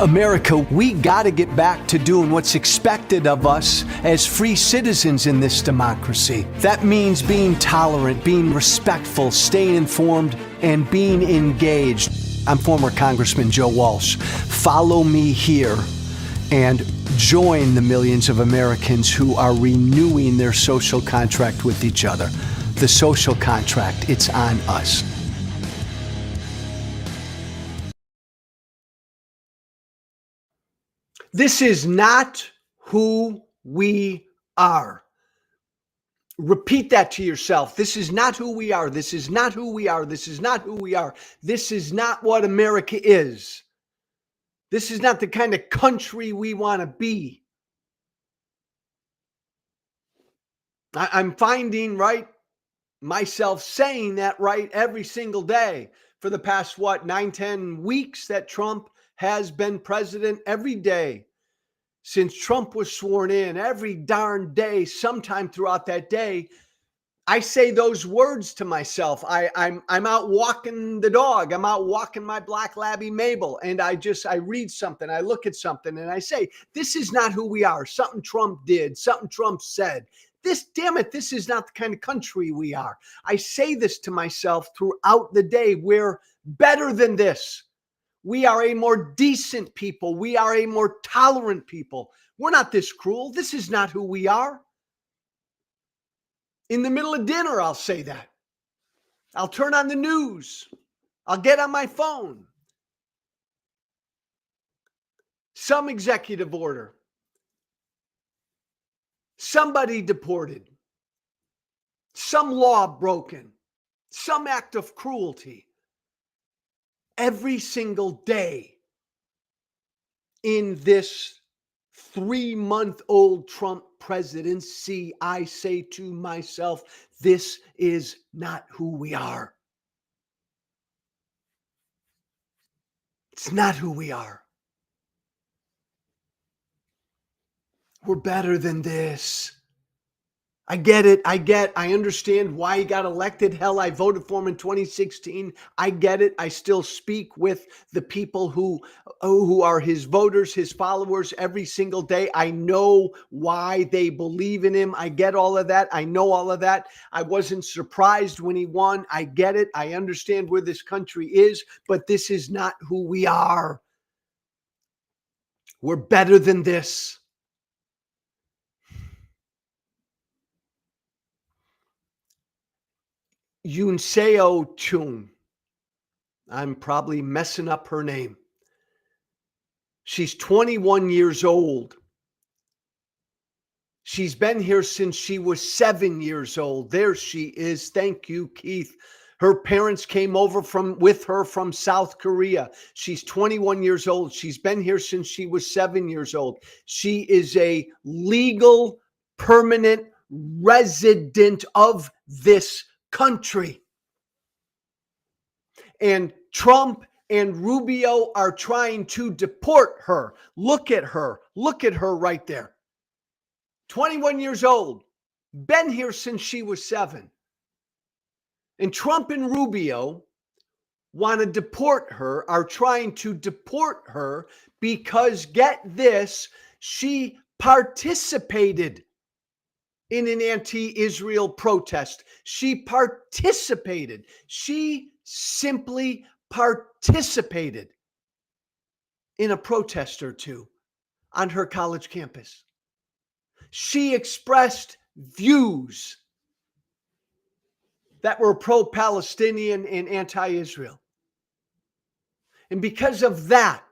America, we got to get back to doing what's expected of us as free citizens in this democracy. That means being tolerant, being respectful, staying informed, and being engaged. I'm former Congressman Joe Walsh. Follow me here and join the millions of Americans who are renewing their social contract with each other. The social contract, it's on us. This is not who we are. Repeat that to yourself. This is not who we are. This is not who we are. This is not who we are. This is not what America is. This is not the kind of country we want to be. I'm finding, myself saying that every single day for the past, 9-10 weeks that Trump has been president. Every day since Trump was sworn in, every darn day, sometime throughout that day, I say those words to myself. I'm out walking the dog. I'm out walking my black Labby Mabel, and I read something, I look at something, and I say, this is not who we are. Something Trump did, something Trump said. This is not the kind of country we are. I say this to myself throughout the day. We're better than this. We are a more decent people. We are a more tolerant people. We're not this cruel. This is not who we are. In the middle of dinner, I'll say that. I'll turn on the news. I'll get on my phone. Some executive order. Somebody deported. Some law broken. Some act of cruelty. Every single day in this 3-month-old Trump presidency, I say to myself, this is not who we are. It's not who we are. We're better than this. I get it. I understand why he got elected. Hell, I voted for him in 2016. I get it. I still speak with the people who are his voters, his followers every single day. I know why they believe in him. I get all of that. I know all of that. I wasn't surprised when he won. I get it. I understand where this country is, but this is not who we are. We're better than this. Yoon Seo Chun. I'm probably messing up her name. She's 21 years old. She's been here since she was 7 years old. There she is. Thank you, Keith. Her parents came over with her from South Korea. She's 21 years old. She's been here since she was 7 years old. She is a legal, permanent resident of this country. And Trump and Rubio are trying to deport her. Look at her. Look at her right there. 21 years old. Been here since she was 7. And Trump and Rubio want to deport her, are trying to deport her because, get this, she participated in an anti-Israel protest. She participated. She simply participated in a protest or two on her college campus. She expressed views that were pro-Palestinian and anti-Israel. And because of that,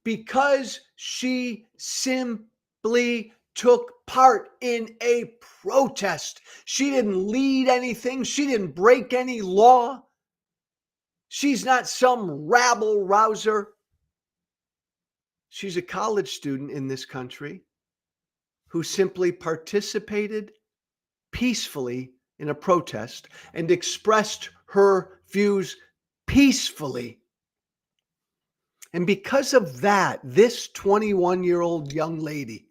because she simply took part in a protest. She didn't lead anything. She didn't break any law. She's not some rabble rouser. She's a college student in this country who simply participated peacefully in a protest and expressed her views peacefully. And because of that, this 21-year-old young lady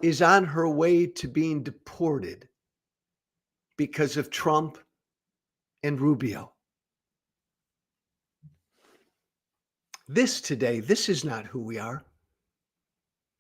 is on her way to being deported because of Trump and Rubio. This is not who we are.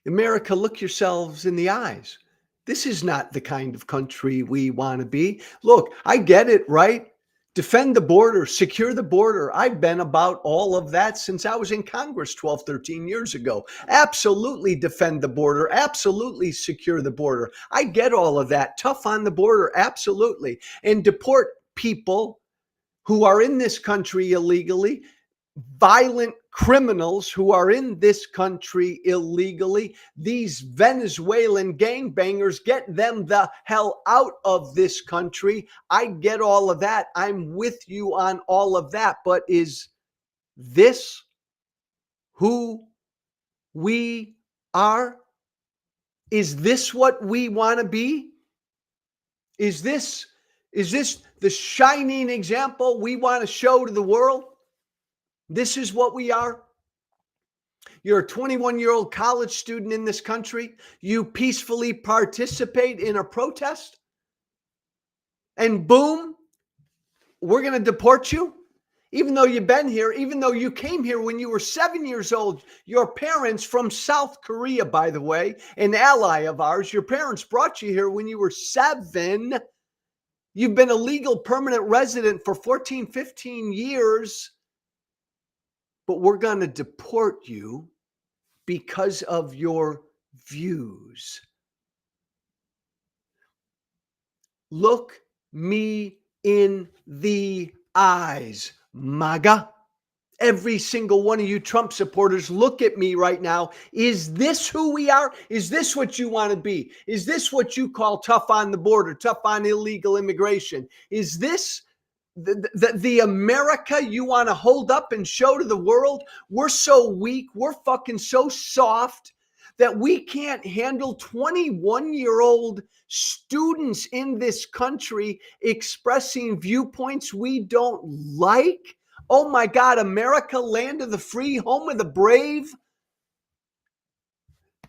America, look yourselves in the eyes. This is not the kind of country we want to be. Look, I get it, right? Defend the border, secure the border. I've been about all of that since I was in Congress 12, 13 years ago. Absolutely defend the border. Absolutely secure the border. I get all of that. Tough on the border. Absolutely. And deport people who are in this country illegally, violent criminals who are in this country illegally, these Venezuelan gangbangers, get them the hell out of this country. I get all of that. I'm with you on all of that. But is this who we are? Is this what we want to be? Is this the shining example we want to show to the world? This is what we are. You're a 21-year-old college student in this country. You peacefully participate in a protest, and boom, we're going to deport you. Even though you've been here, even though you came here when you were 7 years old, your parents from South Korea, by the way, an ally of ours, your parents brought you here when you were 7. You've been a legal permanent resident for 14, 15 years, but we're going to deport you because of your views. Look me in the eyes, MAGA. Every single one of you Trump supporters, look at me right now. Is this who we are? Is this what you want to be? Is this what you call tough on the border, tough on illegal immigration? Is this the America you want to hold up and show to the world? We're so weak. We're fucking so soft that we can't handle 21-year-old students in this country expressing viewpoints we don't like. Oh my God, America, land of the free, home of the brave.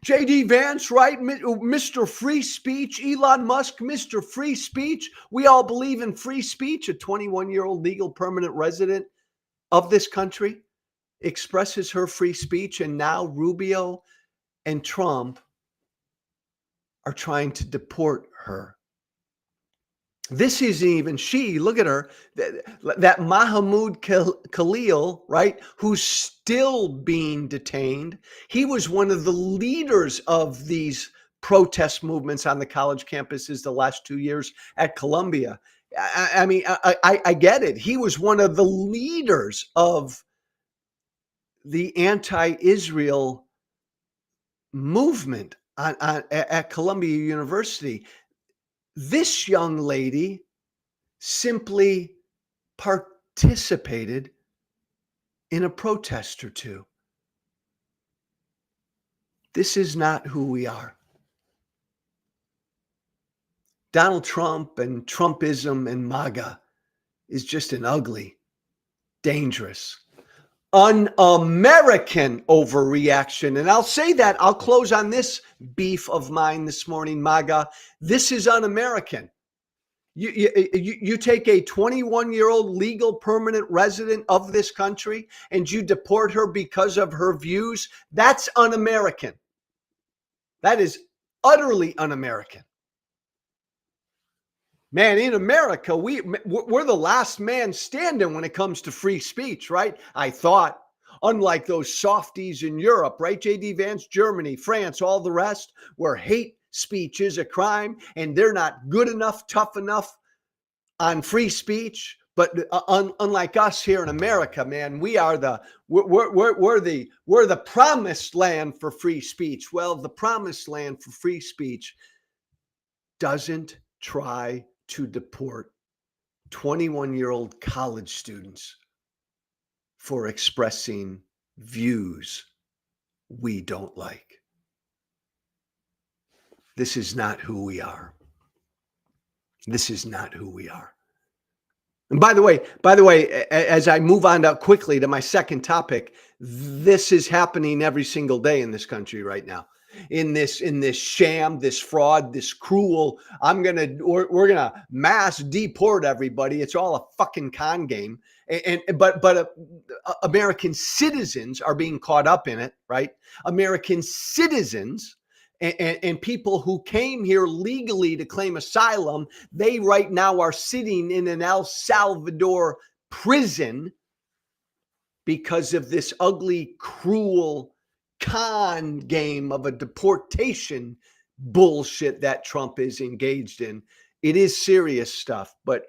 J.D. Vance, right? Mr. Free Speech. Elon Musk, Mr. Free Speech. We all believe in free speech. A 21-year-old legal permanent resident of this country expresses her free speech, and now Rubio and Trump are trying to deport her. This isn't even she. Look at her. That Mahmoud Khalil, right, who's still being detained. He was one of the leaders of these protest movements on the college campuses the last 2 years at Columbia. I mean, I get it. He was one of the leaders of the anti-Israel movement at Columbia University. This young lady simply participated in a protest or two. This is not who we are. Donald Trump and Trumpism and MAGA is just an ugly, dangerous, un-American overreaction. And I'll say that, I'll close on this beef of mine this morning, MAGA. This is un-American. You take a 21-year-old legal permanent resident of this country and you deport her because of her views. That's un-American. That is utterly un-American. Man, in America, we're the last man standing when it comes to free speech, right? I thought, unlike those softies in Europe, right? J.D. Vance, Germany, France, all the rest, where hate speech is a crime and they're not good enough, tough enough on free speech. But unlike us here in America, man, we're the promised land for free speech. Well, the promised land for free speech doesn't try to deport 21-year-old college students for expressing views we don't like. This is not who we are. This is not who we are. And by the way, as I move on quickly to my second topic, this is happening every single day in this country right now. In this sham, this fraud, this cruel, we're gonna mass deport everybody. It's all a fucking con game. But American citizens are being caught up in it, right? American citizens and people who came here legally to claim asylum, they right now are sitting in an El Salvador prison because of this ugly, cruel con game of a deportation bullshit that Trump is engaged in. It is serious stuff, but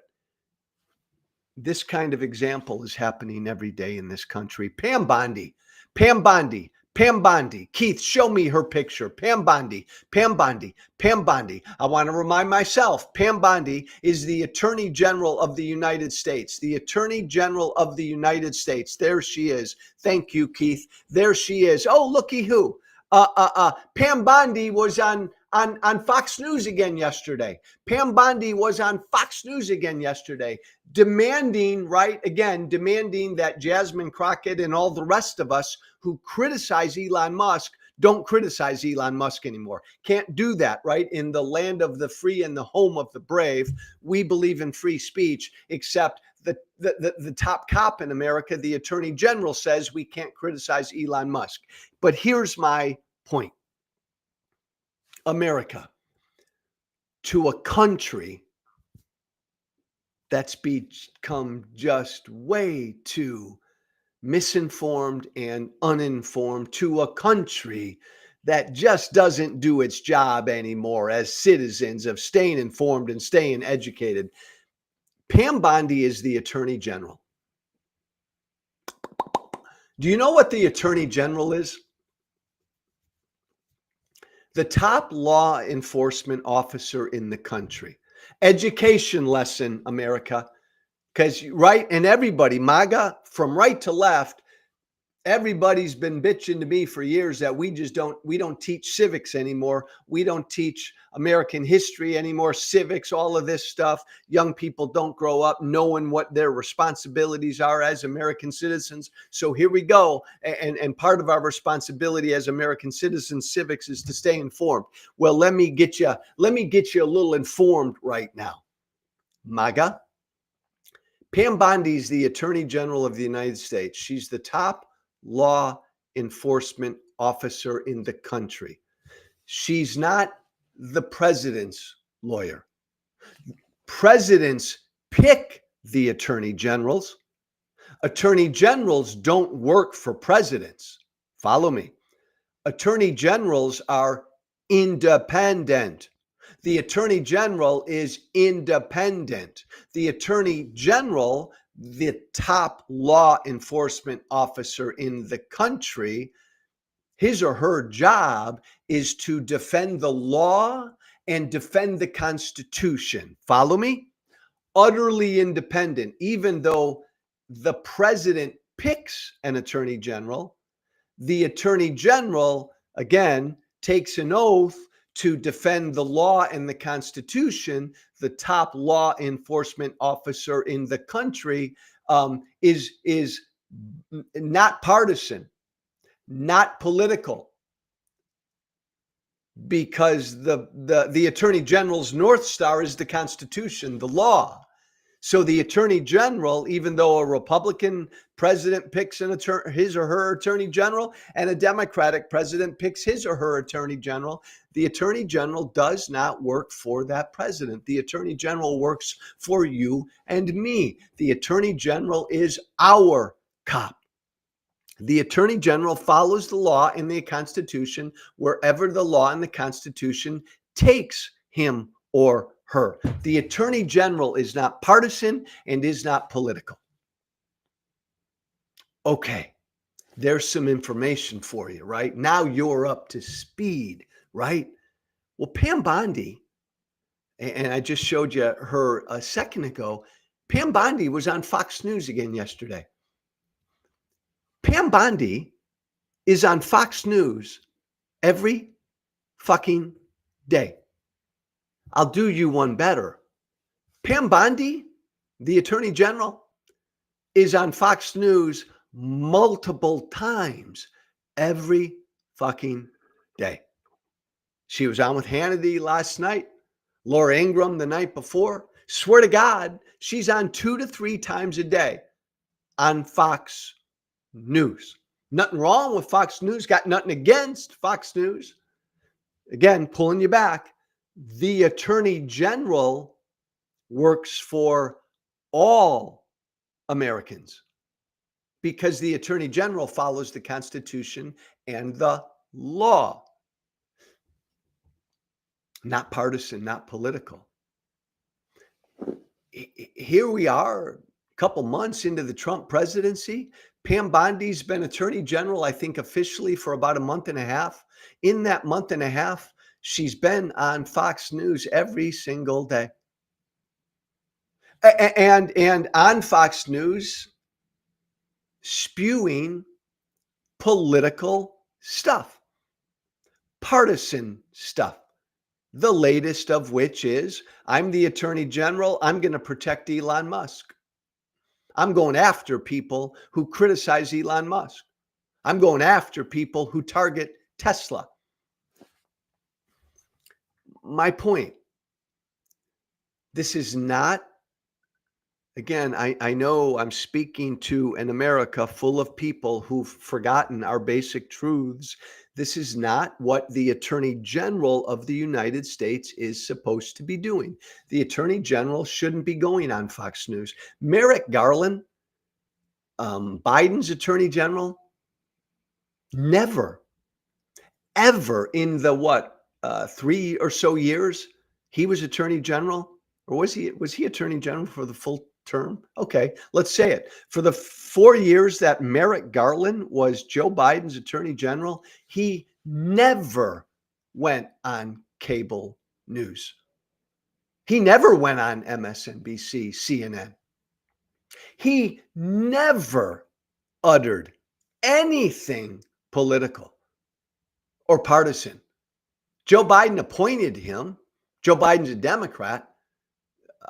this kind of example is happening every day in this country. Pam Bondi, Pam Bondi, Pam Bondi. Keith, show me her picture. Pam Bondi, Pam Bondi, Pam Bondi. I want to remind myself, Pam Bondi is the Attorney General of the United States. The Attorney General of the United States. There she is. Thank you, Keith. There she is. Oh, looky who. Pam Bondi was on Fox News again yesterday. Pam Bondi was on Fox News again yesterday, demanding that Jasmine Crockett and all the rest of us who criticize Elon Musk don't criticize Elon Musk anymore. Can't do that, right? In the land of the free and the home of the brave, we believe in free speech, except the top cop in America, the Attorney General, says we can't criticize Elon Musk. But here's my point. America, to a country that's become just way too misinformed and uninformed, to a country that just doesn't do its job anymore as citizens of staying informed and staying educated. Pam Bondi is the Attorney General. Do you know what the Attorney General is? The top law enforcement officer in the country. Education lesson, America. Because right, and everybody, MAGA, from right to left, everybody's been bitching to me for years that we don't teach civics anymore. We don't teach American history anymore, civics, all of this stuff. Young people don't grow up knowing what their responsibilities are as American citizens. So here we go. And part of our responsibility as American citizens, civics, is to stay informed. Well, let me get you a little informed right now. MAGA. Pam Bondi is the Attorney General of the United States. She's the top law enforcement officer in the country. She's not the president's lawyer. Presidents pick the attorney generals. Attorney generals don't work for presidents. Follow me. Attorney generals are independent. The attorney general is independent. The attorney general, the top law enforcement officer in the country, his or her job is to defend the law and defend the Constitution. Follow me? Utterly independent. Even though the president picks an attorney general, the attorney general, again, takes an oath to defend the law and the Constitution. The top law enforcement officer in the country is not partisan, not political, because the attorney general's North Star is the Constitution, the law. So the attorney general, even though a Republican president picks his or her attorney general and a Democratic president picks his or her attorney general, the attorney general does not work for that president. The attorney general works for you and me. The attorney general is our cop. The attorney general follows the law and the Constitution wherever the law and the Constitution takes him or her. The attorney general is not partisan and is not political. Okay, there's some information for you, right? Now you're up to speed, right? Well, Pam Bondi, and I just showed you her a second ago, Pam Bondi was on Fox News again yesterday. Pam Bondi is on Fox News every fucking day. I'll do you one better. Pam Bondi, the attorney general, is on Fox News multiple times every fucking day. She was on with Hannity last night, Laura Ingraham the night before. Swear to God, she's on 2 to 3 times a day. on Fox News. Nothing wrong with Fox News, got nothing against Fox News. Again, pulling you back, the Attorney General works for all Americans because the Attorney General follows the Constitution and the law. Not partisan, not political. Here we are, a couple months into the Trump presidency. Pam Bondi's been Attorney General, I think, officially for about a month and a half. In that month and a half, she's been on Fox News every single day. And on Fox News, spewing political stuff, partisan stuff. The latest of which is, I'm the Attorney General, I'm going to protect Elon Musk. I'm going after people who criticize Elon Musk. I'm going after people who target Tesla. My point, this is not, again, I know I'm speaking to an America full of people who've forgotten our basic truths. This is not what the Attorney General of the United States is supposed to be doing. The Attorney General shouldn't be going on Fox News. Merrick Garland, Biden's Attorney General, never, ever in the 3 or so years he was Attorney General, or was he Attorney General for the full term? Okay, let's say it. For the 4 years that Merrick Garland was Joe Biden's Attorney General, he never went on cable news. He never went on MSNBC, CNN. He never uttered anything political or partisan. Joe Biden appointed him. Joe Biden's a Democrat.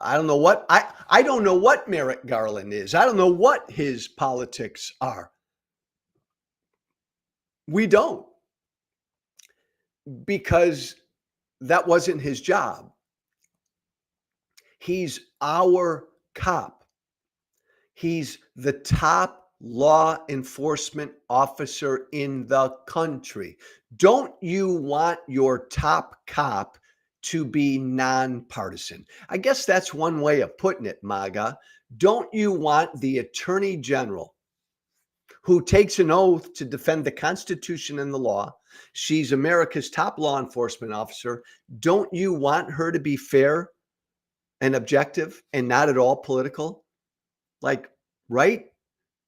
I don't know what I don't know what Merrick Garland is. I don't know what his politics are. We don't, because that wasn't his job. He's our cop. He's the top law enforcement officer in the country. Don't you want your top cop to be nonpartisan? I guess that's one way of putting it, MAGA. Don't you want the Attorney General, who takes an oath to defend the Constitution and the law? She's America's top law enforcement officer. Don't you want her to be fair and objective and not at all political? Like, right?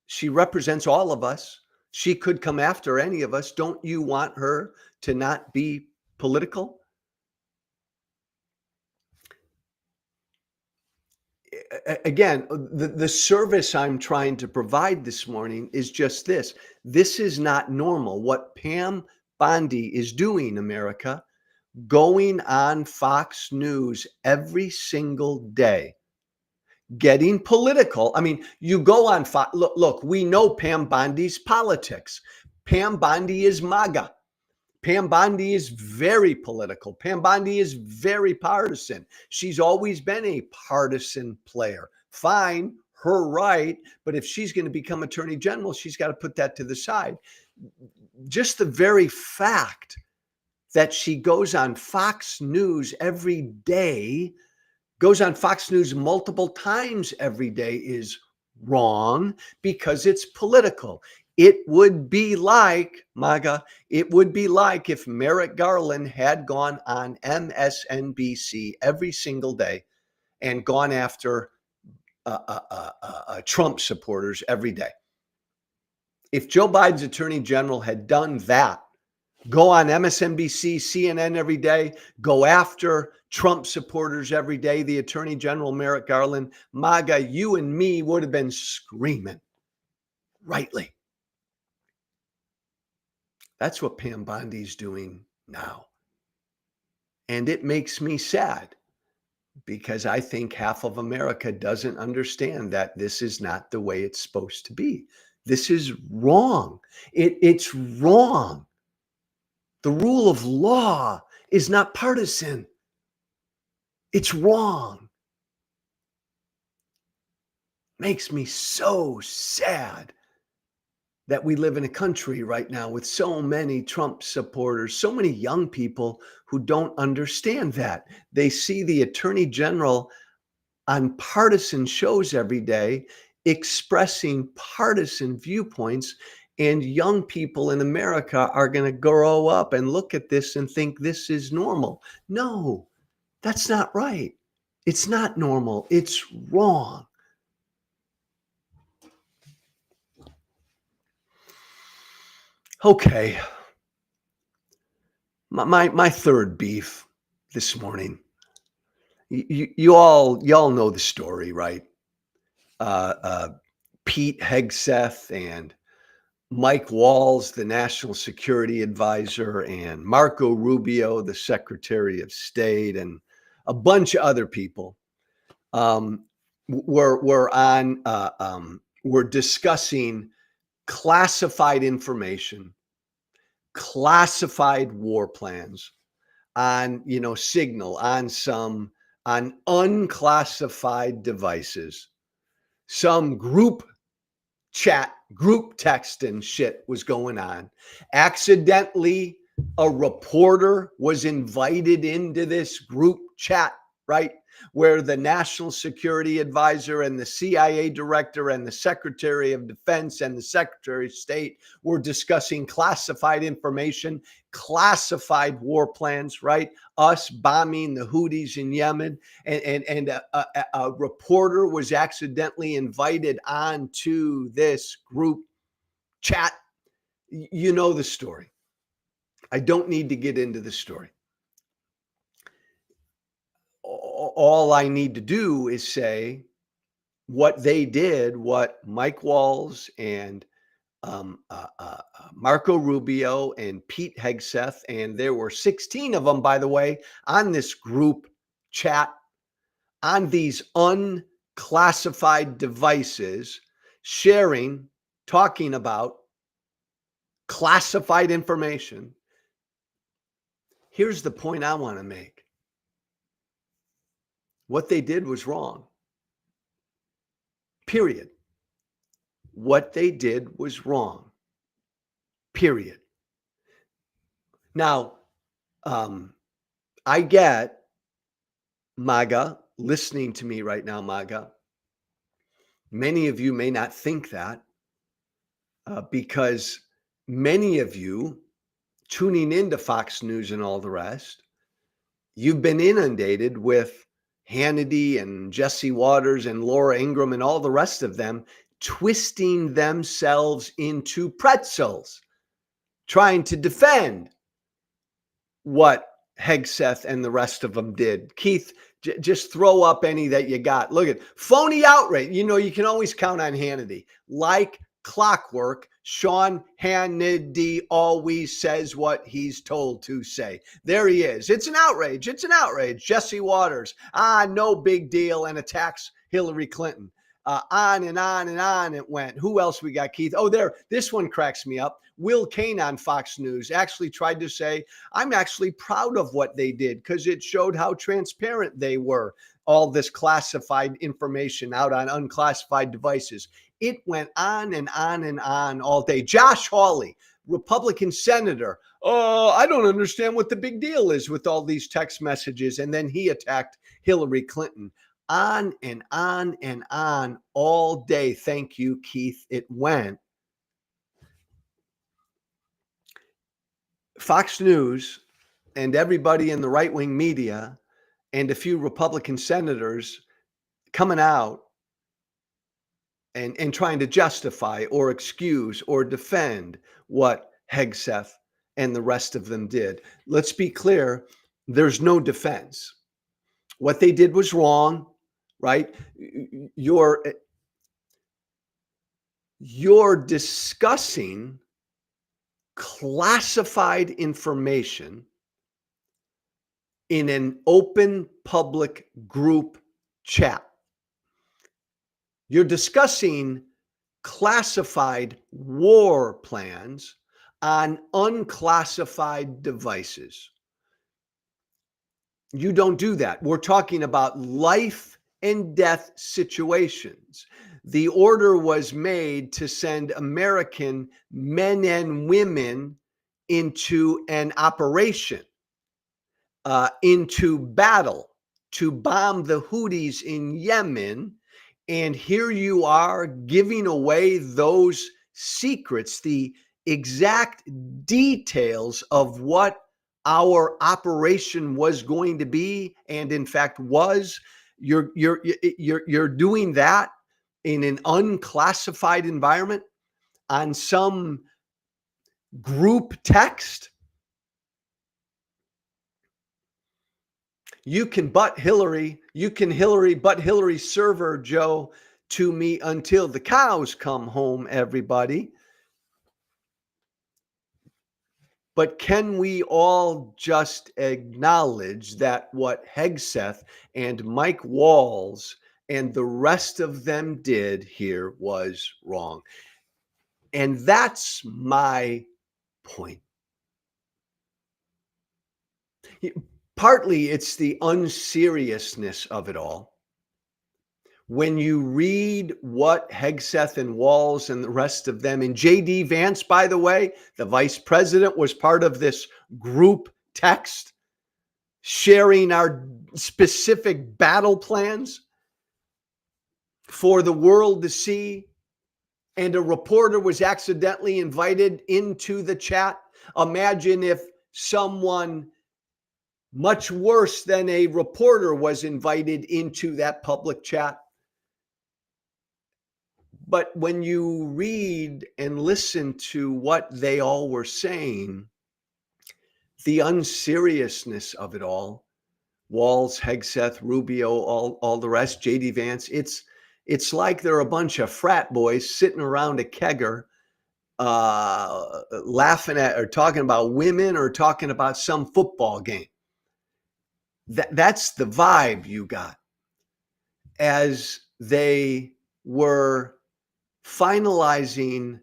She represents all of us. She could come after any of us. Don't you want her to not be political? Again, the service I'm trying to provide this morning is just this. This is not normal. What Pam Bondi is doing, America, going on Fox News every single day, getting political. I mean, you go on Fox. Look, we know Pam Bondi's politics. Pam Bondi is MAGA. Pam Bondi is very political. Pam Bondi is very partisan. She's always been a partisan player. Fine, her right. But if she's going to become Attorney General, she's got to put that to the side. Just the very fact that she goes on Fox News every day, goes on Fox News multiple times every day, is wrong because it's political. It would be like, MAGA, it would be like if Merrick Garland had gone on MSNBC every single day and gone after Trump supporters every day. If Joe Biden's Attorney General had done that, go on MSNBC, CNN every day, go after Trump supporters every day, the Attorney General Merrick Garland, MAGA, you and me would have been screaming, rightly. That's what Pam Bondi's doing now. And it makes me sad because I think half of America doesn't understand that this is not the way it's supposed to be. This is wrong. It's wrong. The rule of law is not partisan. It's wrong. Makes me so sad that we live in a country right now with so many Trump supporters, so many young people who don't understand that. They see the attorney general on partisan shows every day expressing partisan viewpoints, and young people in America are going to grow up and look at this and think this is normal. No, that's not right. It's not normal. It's wrong. Okay. My third beef this morning. Y'all know the story, right? Uh, uh, Pete Hegseth and Mike Walls, the national security advisor, and Marco Rubio, the Secretary of State, and a bunch of other people were discussing classified information, classified war plans on Signal, on unclassified devices, some group chat, group text and shit was going on. Accidentally, a reporter was invited into this group chat, right? Where the national security advisor and the CIA director and the Secretary of Defense and the Secretary of State were discussing classified information, classified war plans, right? Us bombing the Houthis in Yemen, and a reporter was accidentally invited onto this group chat. You know the story. I don't need to get into the story. All I need to do is say what they did, what Mike Walls and Marco Rubio and Pete Hegseth, and there were 16 of them, by the way, on this group chat on these unclassified devices, sharing, talking about classified information. Here's the point I want to make. What they did was wrong. Period. What they did was wrong. Period. Now, I get MAGA listening to me right now, MAGA. Many of you may not think that because many of you tuning into Fox News and all the rest, you've been inundated with Hannity and Jesse Waters and Laura Ingraham and all the rest of them twisting themselves into pretzels, trying to defend what Hegseth and the rest of them did. Keith, just throw up any that you got. Look at phony outrage. You can always count on Hannity. Like clockwork, Sean Hannity always says what he's told to say. There he is. It's an outrage. It's an outrage. Jesse Waters, no big deal, and attacks Hillary Clinton. On and on and on it went. Who else we got, Keith? Oh, there. This one cracks me up. Will Cain on Fox News actually tried to say, I'm actually proud of what they did because it showed how transparent they were. All this classified information out on unclassified devices. It went on and on and on all day. Josh Hawley, Republican senator. Oh, I don't understand what the big deal is with all these text messages. And then he attacked Hillary Clinton. On and on and on all day. Thank you, Keith. It went. Fox News and everybody in the right-wing media and a few Republican senators coming out and trying to justify or excuse or defend what Hegseth and the rest of them did. Let's be clear, there's no defense. What they did was wrong, right? You're discussing classified information in an open public group chat. You're discussing classified war plans on unclassified devices. You don't do that. We're talking about life and death situations. the order was made to send American men and women into an operation, into battle to bomb the Houthis in Yemen. And here you are giving away those secrets, the exact details of what our operation was going to be, and in fact was. You're doing that in an unclassified environment on some group text. You can butt Hillary, butt Hillary's server, Joe, to me until the cows come home, everybody. But can we all just acknowledge that what Hegseth and Mike Walls and the rest of them did here was wrong? And that's my point. Partly it's the unseriousness of it all. When you read what Hegseth and Walls and the rest of them, and J.D. Vance, by the way, the vice president, was part of this group text sharing our specific battle plans for the world to see, and a reporter was accidentally invited into the chat. Imagine if someone much worse than a reporter was invited into that public chat. But when you read and listen to what they all were saying, the unseriousness of it all, Walls, Hegseth, Rubio, all the rest, J.D. Vance, it's like they're a bunch of frat boys sitting around a kegger, laughing at or talking about women or talking about some football game. That's the vibe you got as they were finalizing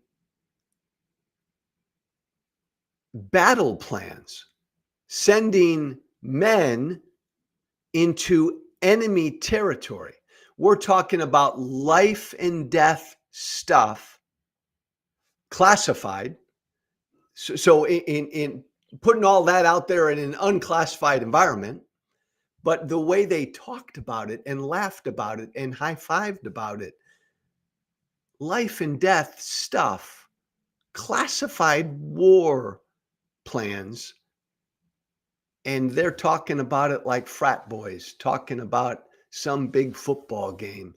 battle plans, sending men into enemy territory. We're talking about life and death stuff, classified. So in putting all that out there in an unclassified environment, but the way they talked about it and laughed about it and high-fived about it, life and death stuff, classified war plans, and they're talking about it like frat boys, talking about some big football game.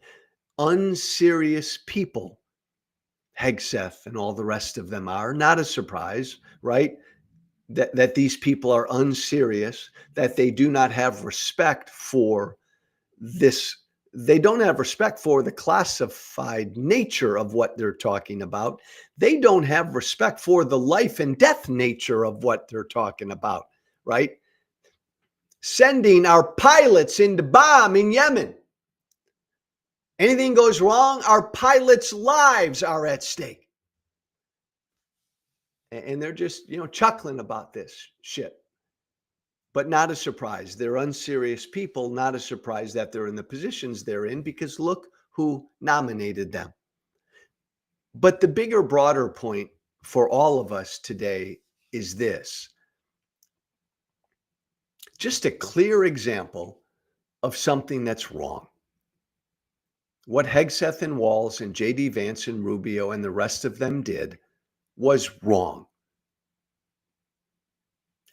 Unserious people, Hegseth and all the rest of them are. Not a surprise, right? That these people are unserious, that they do not have respect for this. They don't have respect for the classified nature of what they're talking about. They don't have respect for the life and death nature of what they're talking about, right? Sending our pilots into bomb in Yemen. Anything goes wrong, our pilots' lives are at stake. And they're just, chuckling about this shit. But not a surprise. They're unserious people. Not a surprise that they're in the positions they're in, because look who nominated them. But the bigger, broader point for all of us today is this. Just a clear example of something that's wrong. What Hegseth and Walls and J.D. Vance and Rubio and the rest of them did was wrong.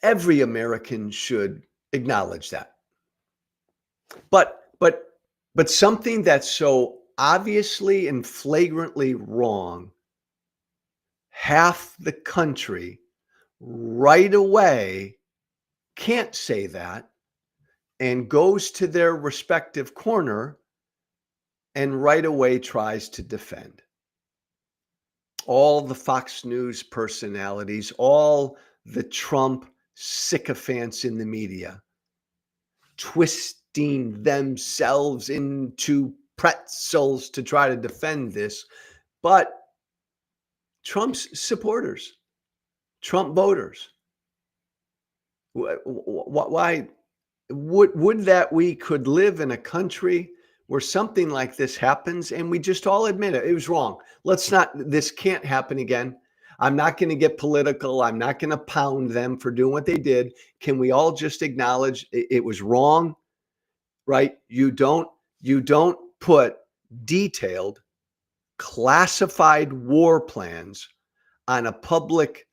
Every American should acknowledge that. But something that's so obviously and flagrantly wrong, half the country right away can't say that and goes to their respective corner and right away tries to defend. All the Fox News personalities, all the Trump sycophants in the media, twisting themselves into pretzels to try to defend this. But Trump's supporters, Trump voters, why would that we could live in a country where something like this happens and we just all admit it was wrong. This can't happen again. I'm not going to get political. I'm not going to pound them for doing what they did. Can we all just acknowledge it was wrong, right? You don't put detailed, classified war plans on a public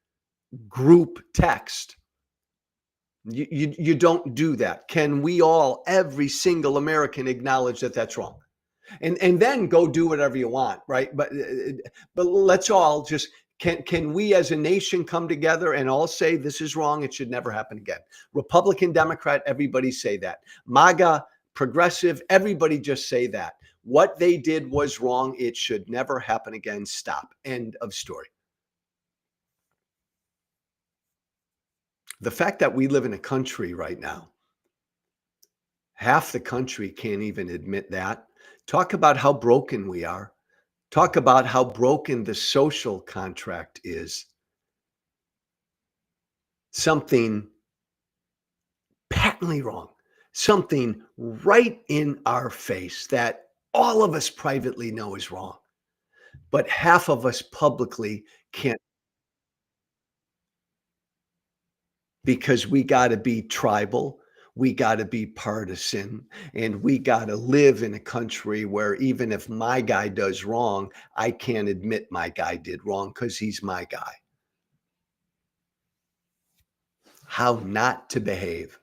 group text. You don't do that. Can we all, every single American, acknowledge that that's wrong? And then go do whatever you want, right? But let's all just, can we as a nation come together and all say this is wrong, it should never happen again? Republican, Democrat, everybody say that. MAGA, progressive, everybody just say that. What they did was wrong. It should never happen again. Stop. End of story. The fact that we live in a country right now, half the country can't even admit that. Talk about how broken we are. Talk about how broken the social contract is. Something patently wrong. Something right in our face that all of us privately know is wrong. But half of us publicly can't, because we got to be tribal. We got to be partisan, and we got to live in a country where even if my guy does wrong, I can't admit my guy did wrong because he's my guy. How not to behave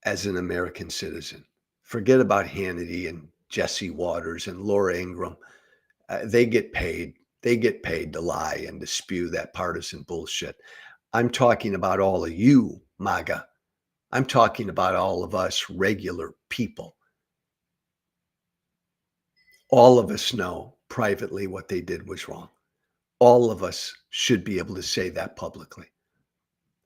as an American citizen. Forget about Hannity and Jesse Waters and Laura Ingraham. They get paid. They get paid to lie and to spew that partisan bullshit. I'm talking about all of you, MAGA. I'm talking about all of us regular people. All of us know privately what they did was wrong. All of us should be able to say that publicly.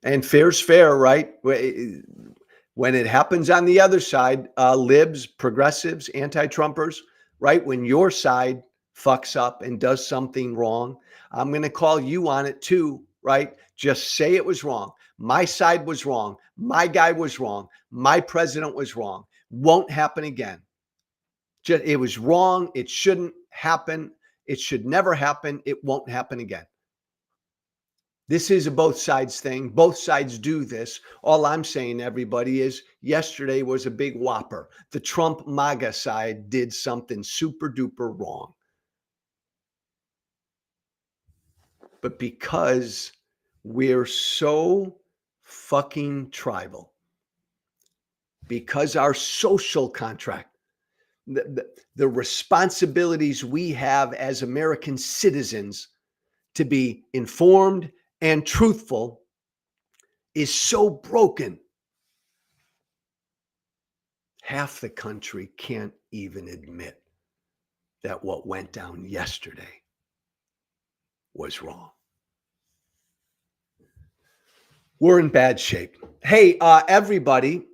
And fair's fair, right? When it happens on the other side, libs, progressives, anti-Trumpers, right? When your side fucks up and does something wrong, I'm going to call you on it too, right? Just say it was wrong. My side was wrong. My guy was wrong. My president was wrong. Won't happen again. It was wrong. It shouldn't happen. It should never happen. It won't happen again. This is a both sides thing. Both sides do this. All I'm saying, everybody, is yesterday was a big whopper. The Trump MAGA side did something super duper wrong. But because we're so fucking tribal, because our social contract, the responsibilities we have as American citizens to be informed and truthful is so broken, half the country can't even admit that what went down yesterday was wrong. We're in bad shape. Hey, everybody,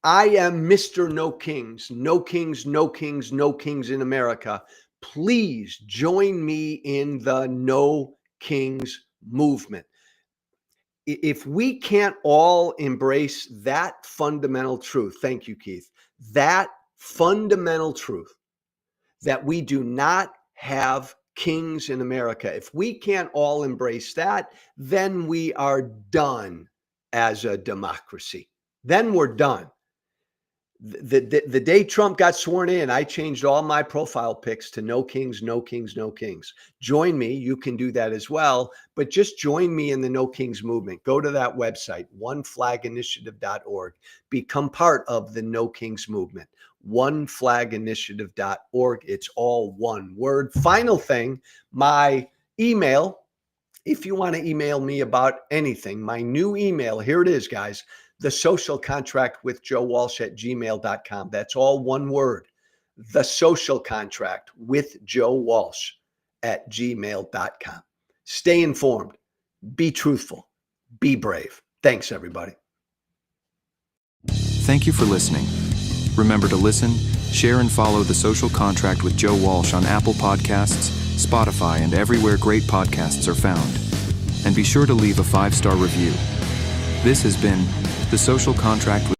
I am Mr. No Kings. No kings, no kings, no kings in America. Please join me in the No Kings movement. If we can't all embrace that fundamental truth, thank you, Keith, that fundamental truth that we do not have kings in America, if we can't all embrace that, then we are done as a democracy. Then we're done. The day Trump got sworn in, I changed all my profile pics to no kings, no kings, no kings. Join me. You can do that as well, but just join me in the No Kings movement. Go to that website, oneflaginitiative.org. Become part of the No Kings movement, oneflaginitiative.org. It's all one word. Final thing, my email, if you want to email me about anything, my new email, here it is, guys. The Social Contract with Joe Walsh at gmail.com. That's all one word. The Social Contract with Joe Walsh at gmail.com. Stay informed. Be truthful. Be brave. Thanks, everybody. Thank you for listening. Remember to listen, share, and follow The Social Contract with Joe Walsh on Apple Podcasts, Spotify, and everywhere great podcasts are found. And be sure to leave a 5-star review. This has been The Social Contract with